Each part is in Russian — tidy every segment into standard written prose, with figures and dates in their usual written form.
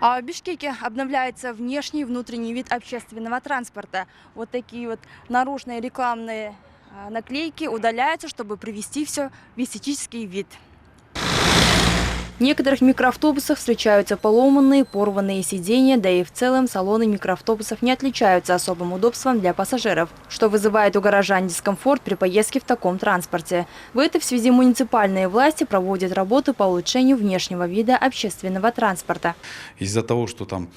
А в Бишкеке обновляется внешний и внутренний вид общественного транспорта. Вот такие вот наружные рекламные наклейки удаляются, чтобы привести все в эстетический вид. В некоторых микроавтобусах встречаются поломанные, порванные сиденья, да и в целом салоны микроавтобусов не отличаются особым удобством для пассажиров, что вызывает у горожан дискомфорт при поездке в таком транспорте. В этой связи муниципальные власти проводят работу по улучшению внешнего вида общественного транспорта. Из-за того, что там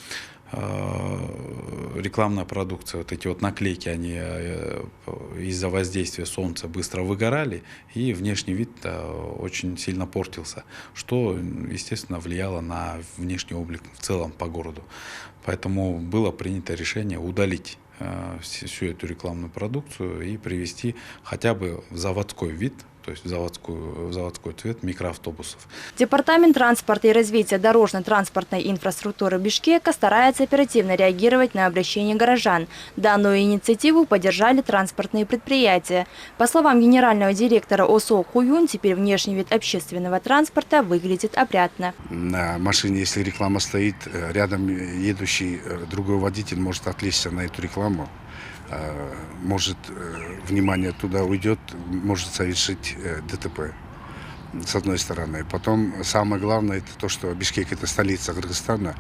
рекламная продукция, вот эти вот наклейки, они из-за воздействия солнца быстро выгорали, и внешний вид очень сильно портился, что, естественно, влияло на внешний облик в целом по городу. Поэтому было принято решение удалить всю эту рекламную продукцию и привести хотя бы в заводской вид, то есть в заводской цвет микроавтобусов. Департамент транспорта и развития дорожно-транспортной инфраструктуры Бишкека старается оперативно реагировать на обращения горожан. Данную инициативу поддержали транспортные предприятия. По словам генерального директора ОСО Хуюн, теперь внешний вид общественного транспорта выглядит опрятно. На машине, если реклама стоит, рядом едущий другой водитель может отвлечься на эту рекламу. Может, внимание туда уйдет, может совершить ДТП, с одной стороны. Потом самое главное, это то, что Бишкек – это столица Кыргызстана.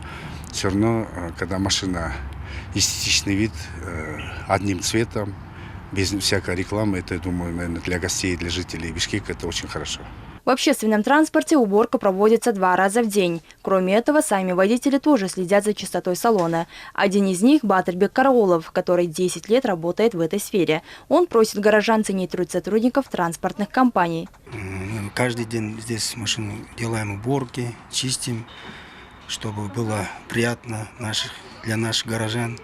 Все равно, когда машина эстетичный вид, одним цветом, без всякой рекламы, это, я думаю, наверное, для гостей и для жителей Бишкека это очень хорошо. В общественном транспорте уборка проводится 2 раза в день. Кроме этого, сами водители тоже следят за чистотой салона. Один из них – Батырбек Караулов, который 10 лет работает в этой сфере. Он просит горожан ценить труд сотрудников транспортных компаний. Каждый день здесь машину делаем уборки, чистим, чтобы было приятно для наших горожан,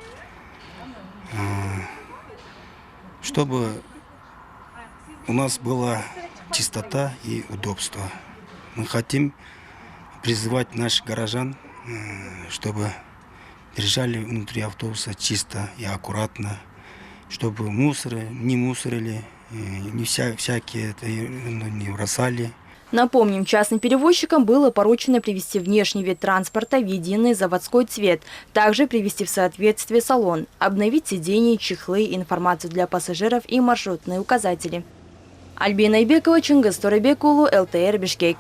чтобы у нас была чистота и удобство. Мы хотим призывать наших горожан, чтобы держали внутри автобуса чисто и аккуратно, чтобы не мусорили, не всякие не бросали. Напомним, частным перевозчикам было поручено привести внешний вид транспорта в единый заводской цвет, также привести в соответствие салон, обновить сиденья, чехлы, информацию для пассажиров и маршрутные указатели. Альбина Айбекова, Чингис Торайбек уулу, ЛТР, Бишкек.